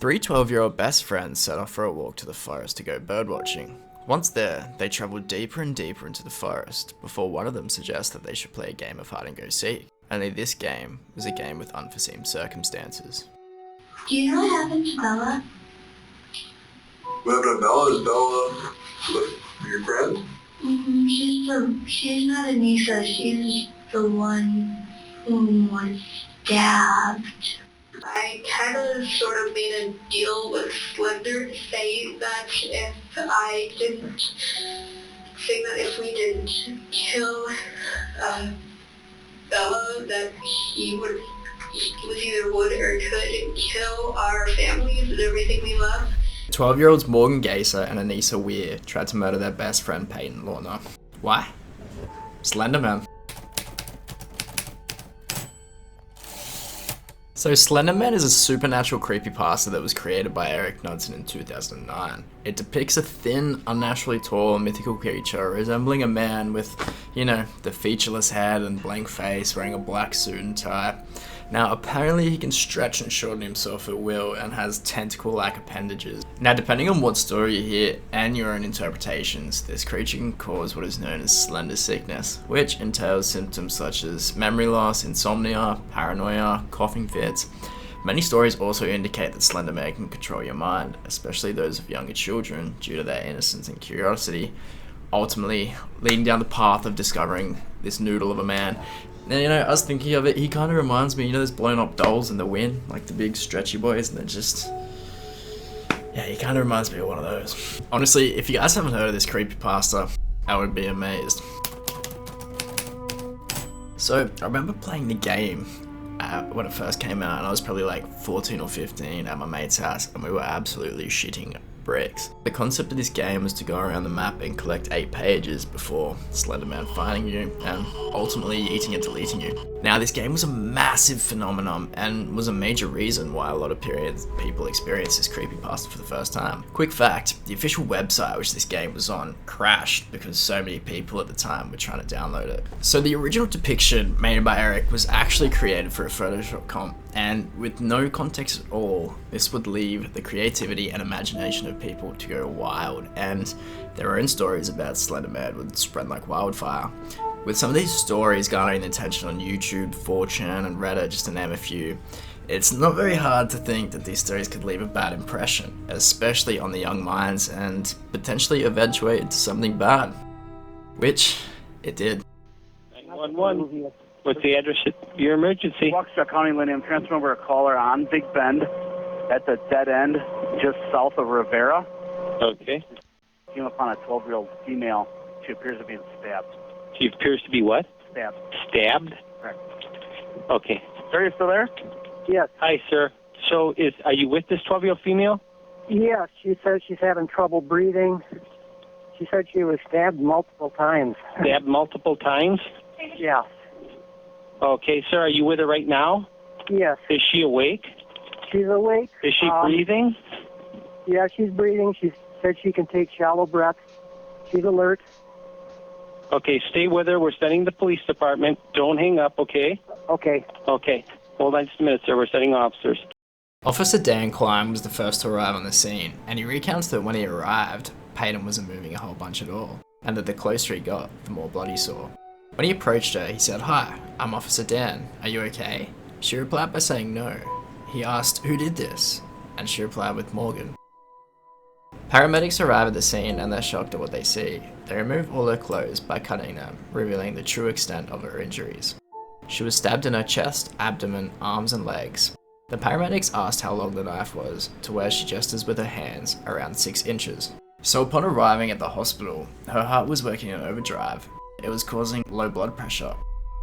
Three 12-year-old best friends set off for a walk to the forest to go birdwatching. Once there, they travelled deeper and deeper into the forest before one of them suggests that they should play a game of hide and go seek. Only this game was a game with unforeseen circumstances. Do you know what happened to Bella? What happened to Bella? Is Bella your friend? She's not Anissa. She's the one who was stabbed. I kind of sort of made a deal with Slender to say that if we didn't kill Bella, that he was either would or could kill our families and everything we love. 12-year-olds Morgan Gaser and Anissa Weir tried to murder their best friend Peyton Lorna. Why? Slenderman. So Slenderman is a supernatural creepypasta that was created by Eric Knudsen in 2009. It depicts a thin, unnaturally tall, mythical creature resembling a man with, the featureless head and blank face, wearing a black suit and tie. Now, apparently he can stretch and shorten himself at will and has tentacle-like appendages. Now, depending on what story you hear and your own interpretations, this creature can cause what is known as Slender sickness, which entails symptoms such as memory loss, insomnia, paranoia, coughing fits. Many stories also indicate that Slenderman can control your mind, especially those of younger children, due to their innocence and curiosity, ultimately leading down the path of discovering this noodle of a man. And I was thinking of it, he kind of reminds me, those blown up dolls in the wind, like the big stretchy boys, and they're just... Yeah, he kind of reminds me of one of those. Honestly, if you guys haven't heard of this creepypasta, I would be amazed. So, I remember playing the game when it first came out, and I was probably like 14 or 15 at my mate's house, and we were absolutely shitting bricks. The concept of this game was to go around the map and collect 8 pages before Slenderman finding you and ultimately eating and deleting you. Now, this game was a massive phenomenon and was a major reason why a lot of people experienced this creepypasta for the first time. Quick fact, the official website which this game was on crashed because so many people at the time were trying to download it. So the original depiction made by Eric was actually created for a Photoshop comp, and with no context at all, this would leave the creativity and imagination of people to go wild, and their own stories about Slenderman would spread like wildfire. With some of these stories garnering attention on YouTube, 4chan and Reddit, just to name a few, it's not very hard to think that these stories could leave a bad impression, especially on the young minds, and potentially eventuate into something bad. Which it did. 911. What's the address of your emergency? Waukesha County, Lindy. I'm transferring over a caller on Big Bend at the dead end just south of Rivera. Okay. Came upon a 12-year-old female. She appears to be stabbed. She appears to be what? Stabbed. Stabbed? Correct. Okay. Sir, you still there? Yes. Hi, sir. So, are you with this 12-year-old female? Yes, she says she's having trouble breathing. She said she was stabbed multiple times. Stabbed multiple times? Yeah. Okay, sir. Are you with her right now? Yes. Is she awake? She's awake. Is she breathing? Yeah, she's breathing. She said she can take shallow breaths. She's alert. Okay, stay with her. We're sending the police department. Don't hang up, okay? Okay. Okay. Hold on just a minute, sir. We're sending officers. Officer Dan Klein was the first to arrive on the scene, and he recounts that when he arrived, Peyton wasn't moving a whole bunch at all, and that the closer he got, the more blood he saw. When he approached her, he said, "Hi, I'm Officer Dan. Are you okay?" She replied by saying no. He asked, "Who did this?" And she replied with Morgan. Paramedics arrive at the scene and they're shocked at what they see. They remove all her clothes by cutting them, revealing the true extent of her injuries. She was stabbed in her chest, abdomen, arms and legs. The paramedics asked how long the knife was, to where she gestures with her hands, around 6 inches. So upon arriving at the hospital, her heart was working in overdrive. It was causing low blood pressure.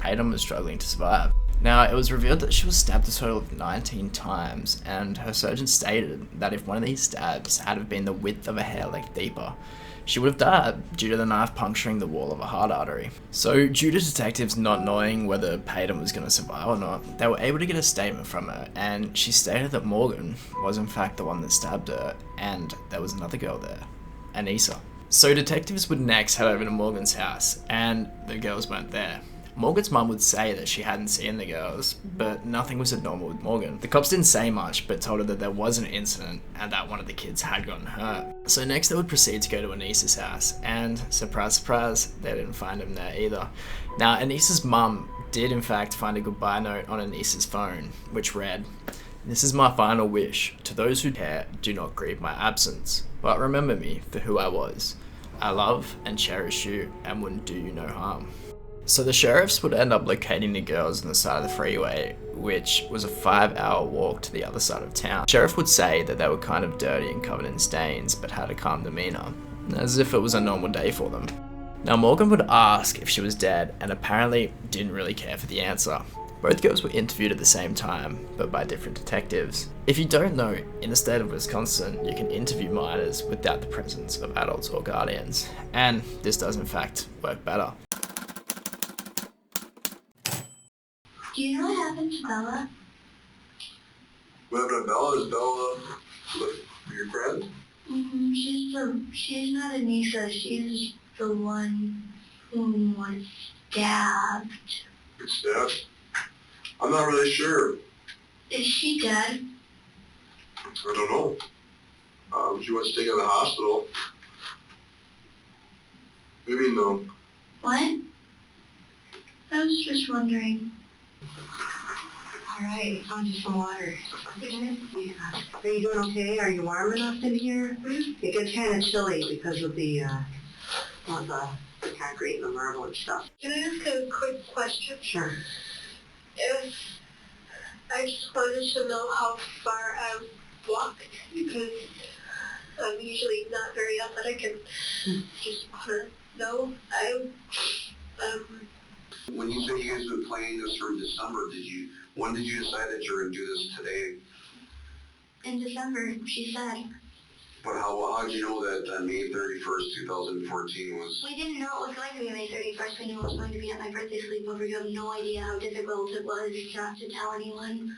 Peyton was struggling to survive. Now, it was revealed that she was stabbed a total of 19 times, and her surgeon stated that if one of these stabs had have been the width of a hair length deeper, she would have died due to the knife puncturing the wall of a heart artery. So, due to detectives not knowing whether Peyton was going to survive or not, they were able to get a statement from her, and she stated that Morgan was in fact the one that stabbed her, and there was another girl there, Anissa. So detectives would next head over to Morgan's house, and the girls weren't there. Morgan's mum would say that she hadn't seen the girls, but nothing was abnormal with Morgan. The cops didn't say much, but told her that there was an incident and that one of the kids had gotten hurt. So next they would proceed to go to Anissa's house, and surprise, surprise, they didn't find him there either. Now, Anissa's mum did in fact find a goodbye note on Anissa's phone, which read, "This is my final wish. To those who care, do not grieve my absence, but remember me for who I was. I love and cherish you and wouldn't do you no harm." So the sheriffs would end up locating the girls on the side of the freeway, which was a 5-hour walk to the other side of town. The sheriff would say that they were kind of dirty and covered in stains, but had a calm demeanor, as if it was a normal day for them. Now Morgan would ask if she was dead, and apparently didn't really care for the answer. Both girls were interviewed at the same time, but by different detectives. If you don't know, in the state of Wisconsin, you can interview minors without the presence of adults or guardians, and this does in fact work better. Do you know what happened to Bella? What happened to Bella? Is Bella your friend? She's not Anissa. She's the one who was stabbed. Stabbed? I'm not really sure. Is she dead? I don't know. She was taken to the hospital. Maybe no. What? I was just wondering. Alright, found you some water. Yeah. Are you doing okay? Are you warm enough in here? It gets kind of chilly because of the concrete and the marble and stuff. Can I ask a quick question? Sure. If I just wanted to know how far I've walked, because I'm usually not very athletic and just want to know. When you said you guys have been planning this from December, when did you decide that you were going to do this today? In December, she said. But how did you know that May 31st, 2014 was... We didn't know it was going to be May 31st. We knew it was going to be at my birthday sleepover. You have no idea how difficult it was not to tell anyone.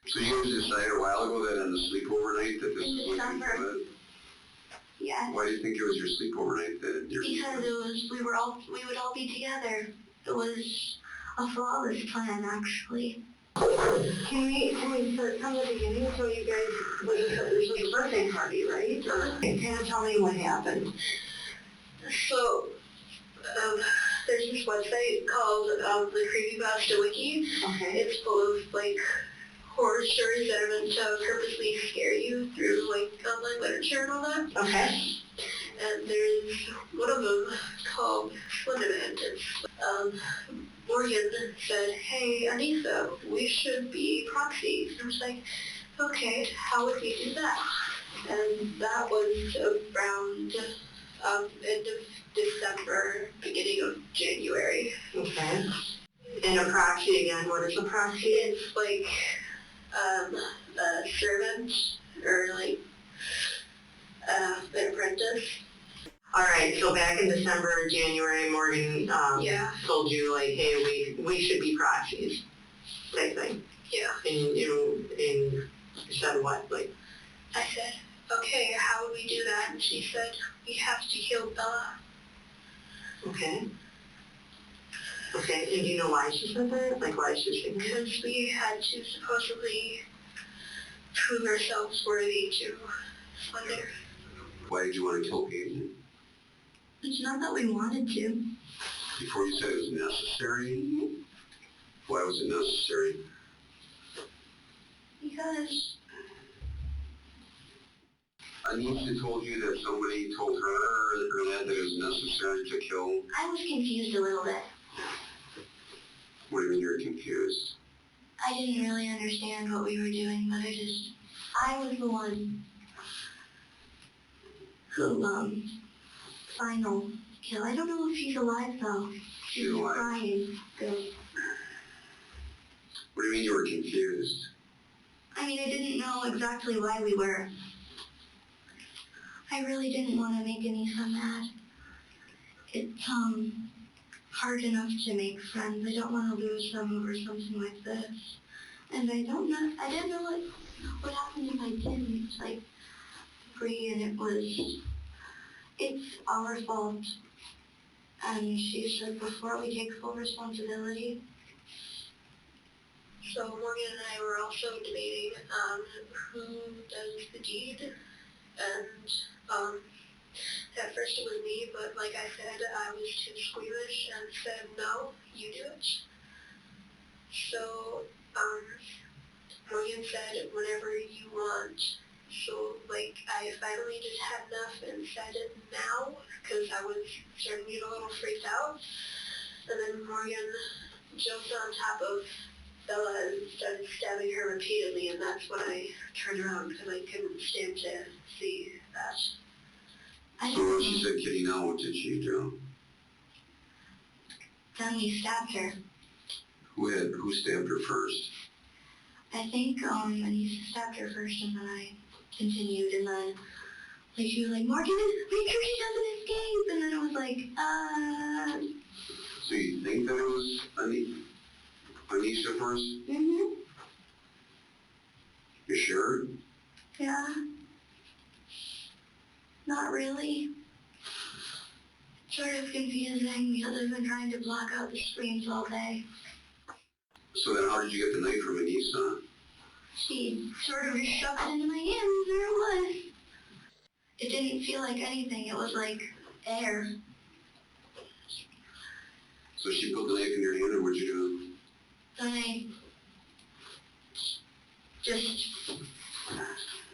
So you guys decided a while ago that on the sleepover night that this was going to be good? Yes. Why do you think it was your sleepover night? Because we would all be together. It was a flawless plan, actually. Can we start from the beginning so you guys, this was a birthday party, right? Kind of tell me what happened. So, there's this website called the Creepypasta Wiki. Okay. It's full of, horror stories that are meant to purposely scare you through, online literature and all that. Okay. And there's one of them called Slenderman. Morgan said, "Hey, Anissa, we should be proxies." And I was like, "Okay, how would we do that?" And that was around end of December, beginning of January. Okay. And a proxy again, what is a proxy? It's a servant or an apprentice. Alright, so back in December or January, Morgan told you, hey, we should be proxies, type thing. Yeah. And you said what? I said, "Okay, how would we do that?" And she said, "We have to kill Bella." Okay. Okay, and do you know why she said that? Why she said that? Because we had to supposedly prove ourselves worthy to Slender. Why did you want to kill Peyton? It's not that we wanted to. Before you said it was necessary? Mm-hmm. Why was it necessary? Because Anissa told you that somebody told her or that it was necessary to kill. I was confused a little bit. What do you mean you're confused? I didn't really understand what we were doing, but I was the one who, final kill. I don't know if she's alive though. She's alive. Crying. Good. What do you mean you were confused? I didn't know exactly why we were. I really didn't want to make Anissa mad. It's, hard enough to make friends. I don't want to lose them over something like this. And I didn't know what happened if I didn't. Free, and it's our fault. And she said before we take full responsibility. So Morgan and I were also debating who does the deed, and at first it was me, but like I said, I was too squeamish and said, no, you do it. So Morgan said, whenever you want. So like I finally just had enough and said it now, because I was starting to get a little freaked out. And then Morgan jumped on top of Bella and started stabbing her repeatedly, and that's when I turned around because I couldn't stand to see that. So when she said kitty now, what did she do? Then we stabbed her. Who stabbed her first? I think Anissa stabbed her first, and then I continued, and then like she was like, Morgan, make sure she doesn't escape, and then I was like, So you think that it was Anissa first? Mm-hmm. You sure? Yeah. Not really. Sort of confusing because I've been trying to block out the screams all day. So then how did you get the knife from Anissa? She sort of just shoved it into my hand, and there it was. It didn't feel like anything, it was like air. So she put the knife in your hand, and what'd you do? Then I just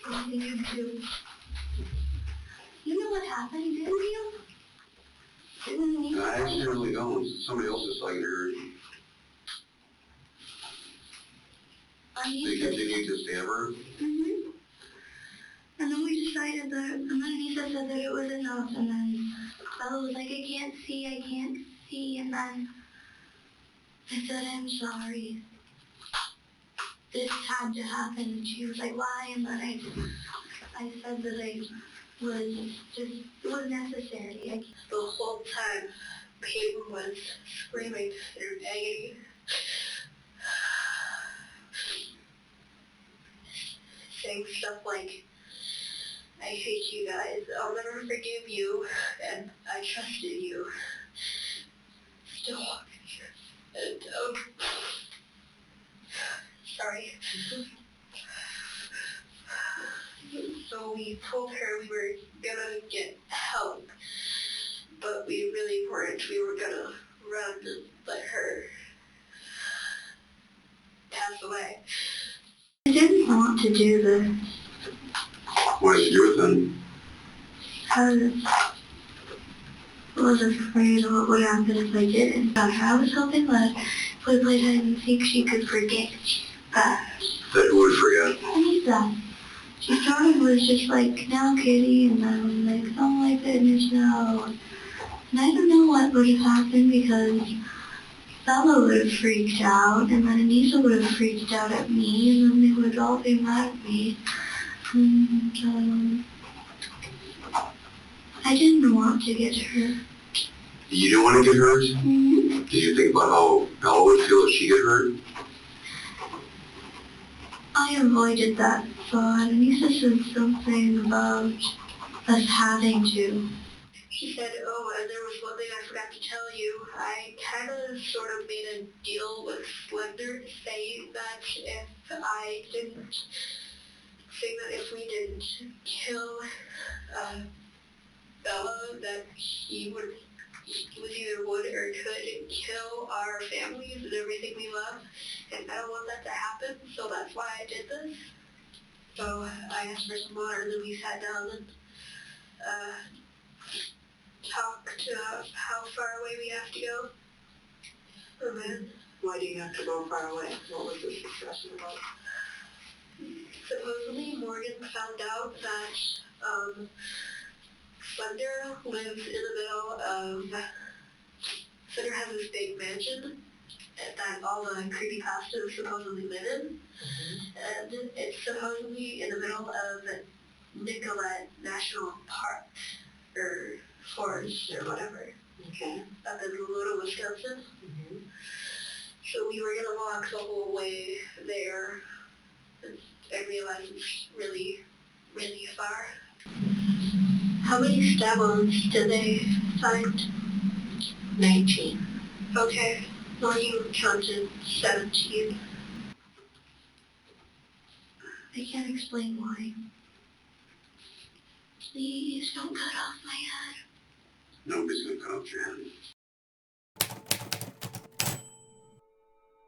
continued to... You know what happened, didn't you? Didn't you? I actually really don't. Somebody else is like her. So you continued to stab her? Mm-hmm. And then we decided that, and then Anissa said that it was enough, and then Bella was like, I can't see, and then I said, I'm sorry. This had to happen, and she was like, why? And then I said that it was necessary. The whole time, Peyton was screaming in agony. Saying stuff like, I hate you guys, I'll never forgive you, and I trusted you. Still, and, sorry. So we told her we were gonna get help, but we really weren't. We were gonna run and let her pass away. I didn't want to do this. Why did you do it then? I was afraid of what would happen if I didn't. I was hoping that if we played hide and seek, she could forget that. That who would forget? Anissa. She started was just like, now kitty, and then was like, oh my goodness, no. And I don't know what would have happened because Bella would have freaked out, and then Anissa would have freaked out at me, and then they would all be mad at me. And, I didn't want to get hurt. You didn't want to get hurt? Mm-hmm. Did you think about how Bella would feel if she get hurt? I avoided that thought. Anissa said something about us having to. She said, oh, and there was one thing I forgot to tell you. I kind of sort of made a deal with Slender saying that if we didn't kill Bella, that he either would or could kill our families and everything we love, and I don't want that to happen, so that's why I did this. So I asked for some water, and then we sat down and talked how far away we have to go. And then, why do you have to go far away? What was this discussion about? Supposedly Morgan found out that Slender lives in the middle of... Slender has this big mansion that all the creepypastas supposedly live in. Mm-hmm. And it's supposedly in the middle of Nicolette National Park, or Forest, or whatever. Okay. Up in Lulu, Wisconsin. Mm-hmm. So we were going to walk the whole way there, and I realized it's really, really far. How many stab wounds did they find? 19. Okay. Well, you counted 17. I can't explain why. Please don't cut off my head. Nobody's gonna cut off your head.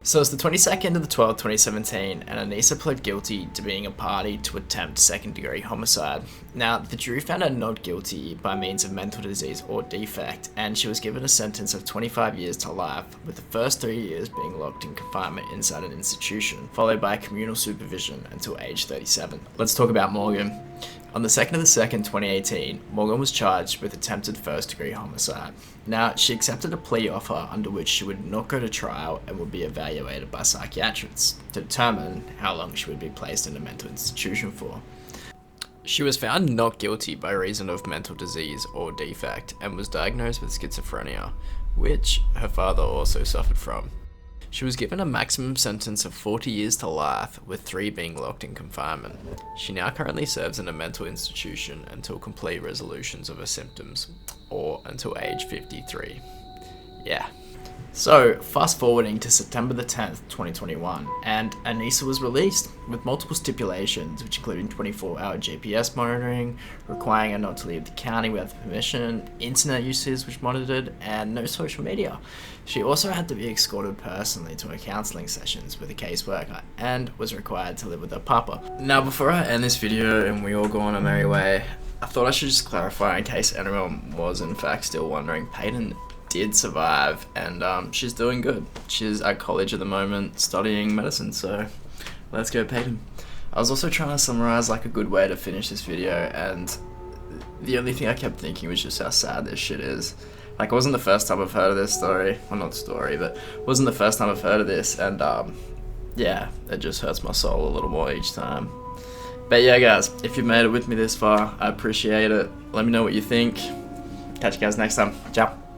So it's the 22nd of the 12th, 2017, and Anissa pled guilty to being a party to attempt second-degree homicide. Now, the jury found her not guilty by means of mental disease or defect, and she was given a sentence of 25 years to life, with the first 3 years being locked in confinement inside an institution, followed by communal supervision until age 37. Let's talk about Morgan. On the 2nd of the 2nd, 2018, Morgan was charged with attempted first-degree homicide. Now, she accepted a plea offer under which she would not go to trial and would be evaluated by psychiatrists to determine how long she would be placed in a mental institution for. She was found not guilty by reason of mental disease or defect and was diagnosed with schizophrenia, which her father also suffered from. She was given a maximum sentence of 40 years to life, with 3 being locked in confinement. She now currently serves in a mental institution until complete resolutions of her symptoms, or until age 53. Yeah. So, fast forwarding to September the 10th, 2021, and Anissa was released, with multiple stipulations, which included 24-hour GPS monitoring, requiring her not to leave the county without permission, internet usage which monitored, and no social media. She also had to be escorted personally to her counselling sessions with a caseworker, and was required to live with her papa. Now, before I end this video and we all go on our merry way, I thought I should just clarify in case anyone was in fact still wondering, Peyton did survive, and she's doing good. She's at college at the moment studying medicine, so let's go Peyton. I was also trying to summarize like a good way to finish this video, and the only thing I kept thinking was just how sad this shit is. Like, it wasn't the first time I've heard of this story, well, not story, but it wasn't the first time I've heard of this, and yeah, it just hurts my soul a little more each time. But yeah guys, if you've made it with me this far, I appreciate it. Let me know what you think. Catch you guys next time. Ciao.